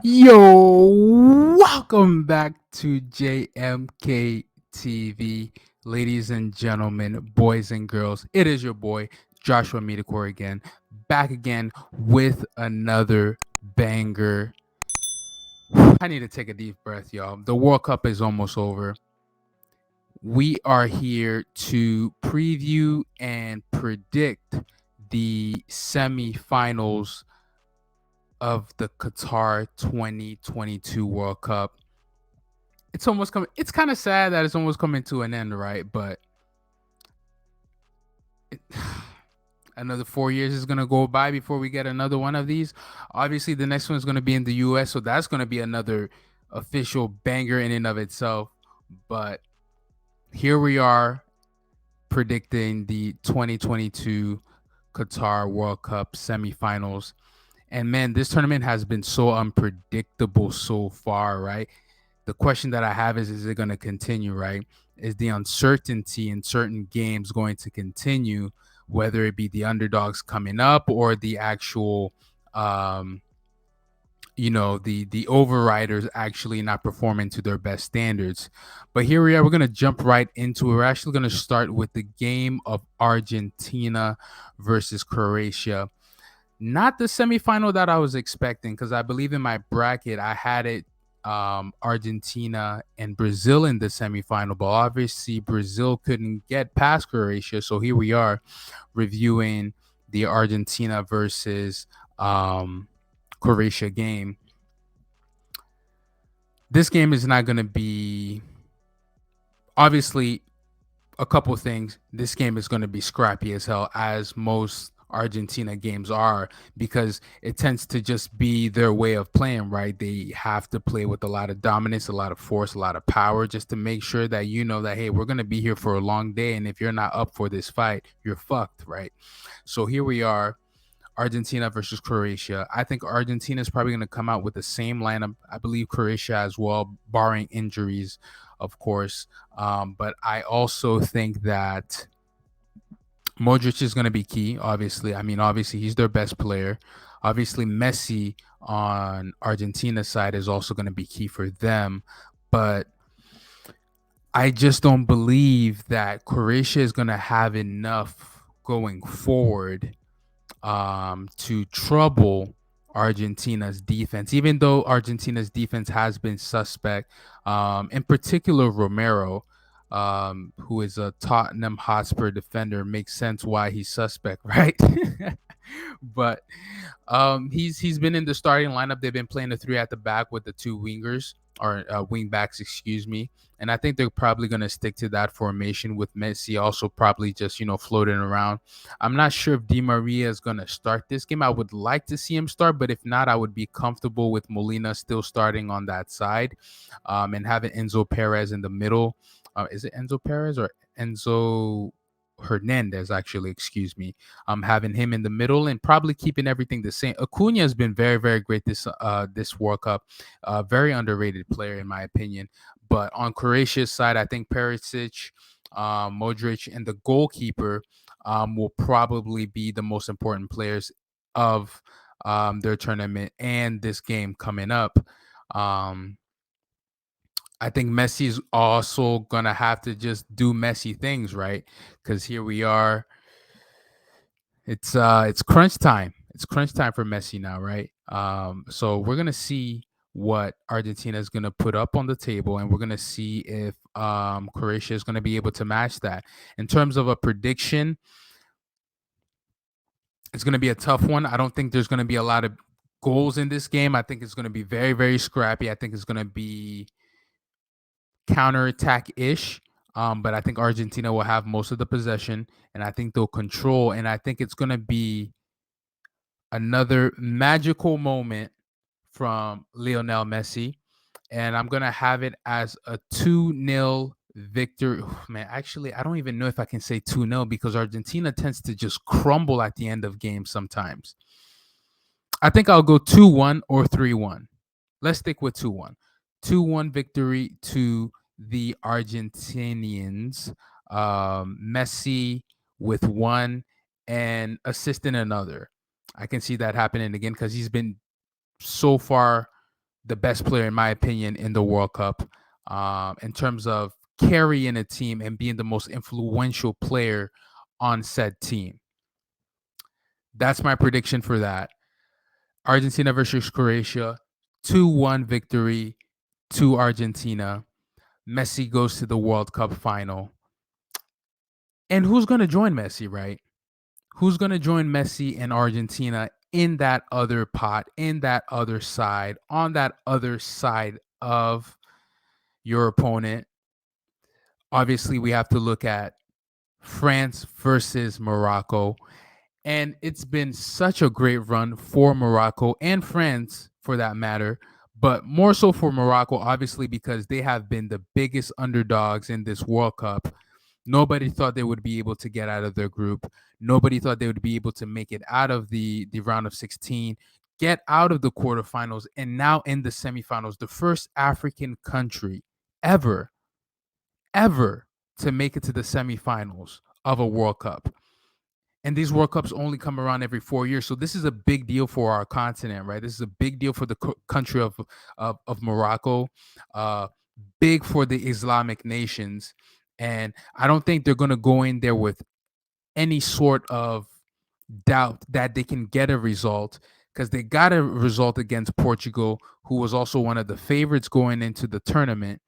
Yo, welcome back to JMK TV. Ladies and gentlemen, boys and girls, it is your boy Joshua Medicor again, back again with another banger. I need to take a deep breath, y'all. The World Cup is almost over. We are here to preview and predict the semifinals of the Qatar 2022 World Cup. It's almost coming. It's kind of sad that it's almost coming to an end, right? But it, another 4 years is gonna go by before we get another one of these. Obviously, the next one is gonna be in the U.S., so that's gonna be another official banger in and of itself. But here we are predicting the 2022 Qatar World Cup semifinals. And man, this tournament has been so unpredictable so far, right? The question that I have is it going to continue, right? Is the uncertainty in certain games going to continue, whether it be the underdogs coming up or the actual, the overriders actually not performing to their best standards. But here we are. We're going to jump right into it. We're actually going to start with the game of Argentina versus Croatia. Not the semifinal that I was expecting, because I believe in my bracket I had it Argentina and Brazil in the semifinal, but obviously Brazil couldn't get past Croatia. So here we are reviewing the Argentina versus Croatia game. This game is not going to be, obviously, a couple things. This game is going to be scrappy as hell, as most Argentina games are, because it tends to just be their way of playing, right? They have to play with a lot of dominance, a lot of force, a lot of power, just to make sure that you know that, hey, we're going to be here for a long day. And if you're not up for this fight, you're fucked, right? So here we are. Argentina versus Croatia. I think Argentina is probably going to come out with the same lineup. I believe Croatia as well, barring injuries, of course. But I also think that Modric is going to be key, obviously. I mean, obviously, he's their best player. Obviously, Messi on Argentina's side is also going to be key for them. But I just don't believe that Croatia is going to have enough going forward to trouble Argentina's defense, even though Argentina's defense has been suspect. In particular, Romero, who is a Tottenham Hotspur defender, makes sense why he's suspect, right? But he's been in the starting lineup. They've been playing the three at the back with the two wingers or wing backs, excuse me. And I think they're probably going to stick to that formation with Messi also probably just, floating around. I'm not sure if Di Maria is going to start this game. I would like to see him start, but if not, I would be comfortable with Molina still starting on that side and having Enzo Perez in the middle. Is it Enzo Perez or Enzo Hernandez, actually, excuse me. Having him in the middle and probably keeping everything the same. Acuna has been very, very great this World Cup. Very underrated player in my opinion. But on Croatia's side, I think Perisic, Modric, and the goalkeeper will probably be the most important players of their tournament and this game coming up. I think Messi's also gonna have to just do messy things, right? Because here we are. It's crunch time. It's crunch time for Messi now, right? So we're gonna see what Argentina is gonna put up on the table, and we're gonna see if Croatia is gonna be able to match that. In terms of a prediction, it's gonna be a tough one. I don't think there's gonna be a lot of goals in this game. I think it's gonna be very, very scrappy. I think it's gonna be counterattack ish. But I think Argentina will have most of the possession, and I think they'll control. And I think it's going to be another magical moment from Lionel Messi. And I'm going to have it as a 2-0 victory. Man, actually, I don't even know if I can say 2-0 because Argentina tends to just crumble at the end of games sometimes. I think I'll go 2-1 or 3-1. Let's stick with 2-1. 2-1 victory to the Argentinians. Messi with one and assisting another. I can see that happening again because he's been so far the best player, in my opinion, in the World Cup, in terms of carrying a team and being the most influential player on said team. That's my prediction for that. Argentina versus Croatia, 2-1 victory to Argentina. Messi goes to the World Cup final. And who's going to join Messi, right? Who's going to join Messi and Argentina in that other pot, in that other side, on that other side of your opponent? Obviously, we have to look at France versus Morocco. And it's been such a great run for Morocco and France, for that matter, but more so for Morocco, obviously, because they have been the biggest underdogs in this World Cup. Nobody thought they would be able to get out of their group. Nobody thought they would be able to make it out of the round of 16, get out of the quarterfinals, and now in the semifinals, the first African country ever to make it to the semifinals of a World Cup. And these World Cups only come around every 4 years, so this is a big deal for our continent, right? This is a big deal for the country of Morocco, uh, big for the Islamic nations, and I don't think they're going to go in there with any sort of doubt that they can get a result, because they got a result against Portugal, who was also one of the favorites going into the tournament.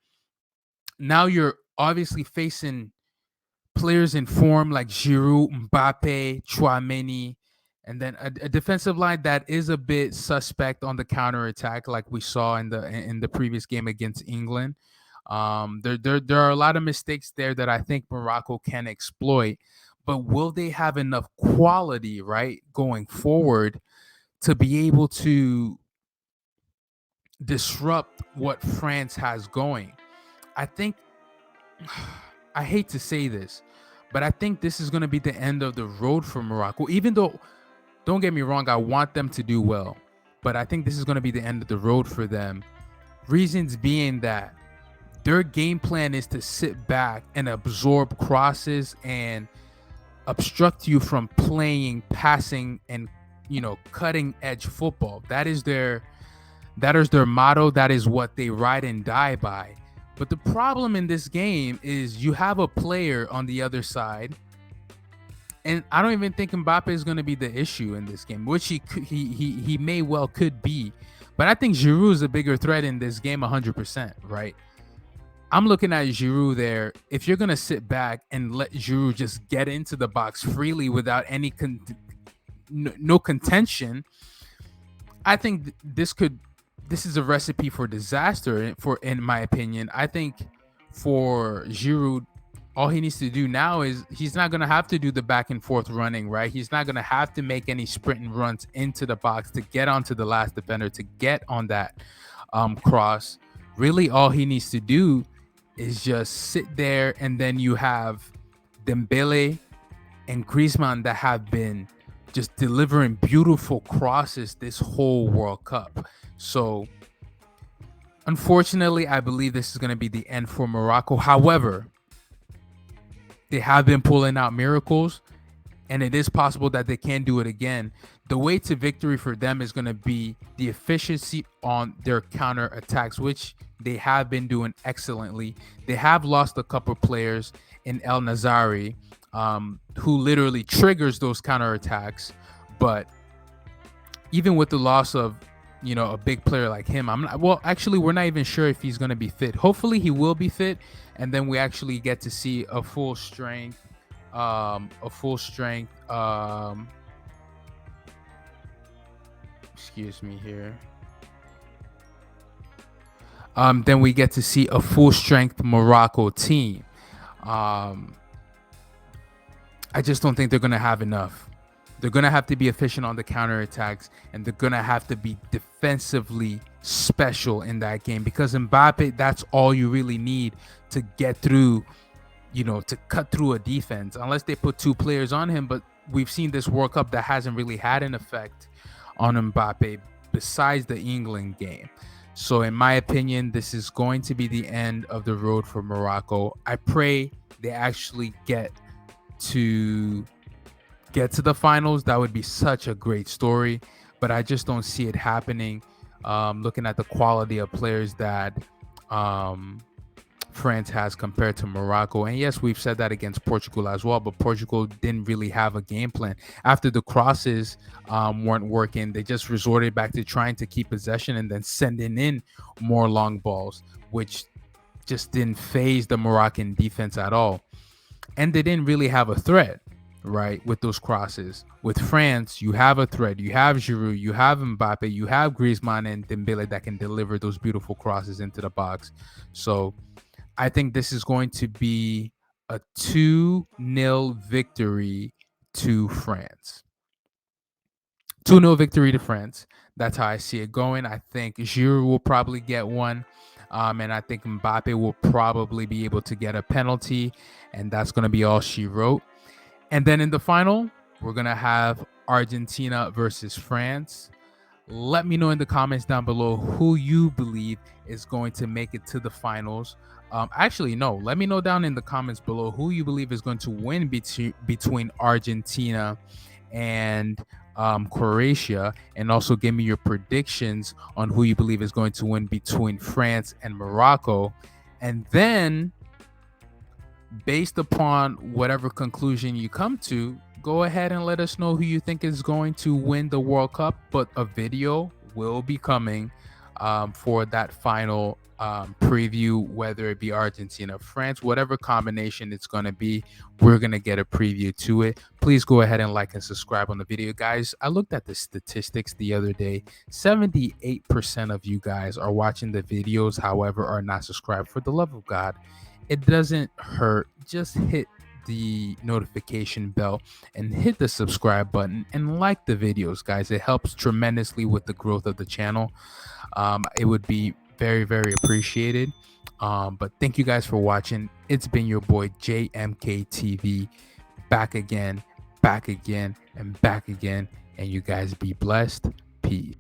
Now you're obviously facing players in form like Giroud, Mbappe, Chouameni, and then a defensive line that is a bit suspect on the counterattack, like we saw in the previous game against England. There are a lot of mistakes there that I think Morocco can exploit, but will they have enough quality, right, going forward to be able to disrupt what France has going? I think I hate to say this, but I think this is going to be the end of the road for Morocco. Even though, don't get me wrong, I want them to do well, but I think this is going to be the end of the road for them. Reasons being that their game plan is to sit back and absorb crosses and obstruct you from playing, passing, and cutting edge football. That is their motto. That is what they ride and die by. But the problem in this game is you have a player on the other side, and I don't even think Mbappe is going to be the issue in this game, which he may well could be. But I think Giroud is a bigger threat in this game, 100%, right? I'm looking at Giroud there. If you're going to sit back and let Giroud just get into the box freely without any no contention, I think this is a recipe for disaster, in my opinion. I think for Giroud, all he needs to do now is he's not going to have to do the back and forth running, right? He's not going to have to make any sprinting runs into the box to get onto the last defender, to get on that cross. Really, all he needs to do is just sit there, and then you have Dembele and Griezmann that have been just delivering beautiful crosses this whole World Cup. So, unfortunately, I believe this is going to be the end for Morocco. However, they have been pulling out miracles, and it is possible that they can do it again. The way to victory for them is going to be the efficiency on their counter attacks, which they have been doing excellently. They have lost a couple players in El Nazari, who literally triggers those counter attacks. But even with the loss of a big player like him, we're not even sure if he's going to be fit. Hopefully he will be fit, and then we actually get to see a full strength excuse me here. Then we get to see a full strength Morocco team. I just don't think they're going to have enough. They're going to have to be efficient on the counterattacks, and they're going to have to be defensively special in that game, because Mbappe, that's all you really need to get through, to cut through a defense, unless they put two players on him. But we've seen this World Cup that hasn't really had an effect on Mbappe besides the England game. So in my opinion, this is going to be the end of the road for Morocco. I pray they actually get to the finals. That would be such a great story, but I just don't see it happening. looking at the quality of players that um, France has compared to Morocco. And yes, we've said that against Portugal as well, but Portugal didn't really have a game plan. After the crosses weren't working, they just resorted back to trying to keep possession and then sending in more long balls, which just didn't phase the Moroccan defense at all. And they didn't really have a threat, right, with those crosses. With France, you have a threat. You have Giroud, you have Mbappe, you have Griezmann and Dembele that can deliver those beautiful crosses into the box. So I think this is going to be a 2-0 victory to France. 2-0 victory to France. That's how I see it going. I think Giroud will probably get one. And I think Mbappe will probably be able to get a penalty. And that's going to be all she wrote. And then in the final, we're going to have Argentina versus France. Let me know in the comments down below who you believe is going to make it to the finals. Actually, no. Let me know down in the comments below who you believe is going to win between Argentina and Croatia, and also give me your predictions on who you believe is going to win between France and Morocco. And then, based upon whatever conclusion you come to, go ahead and let us know who you think is going to win the World Cup. But a video will be coming for that final preview, whether it be Argentina, France, whatever combination it's going to be. We're going to get a preview to it. Please go ahead and like and subscribe on the video, guys. I looked at the statistics the other day. 78% of you guys are watching the videos, however, are not subscribed. For the love of God, it doesn't hurt. Just hit the notification bell and hit the subscribe button and like the videos, guys. It helps tremendously with the growth of the channel. It would be very, very appreciated. But thank you guys for watching. It's been your boy JMKTV, back again, and back again. And you guys be blessed. Peace.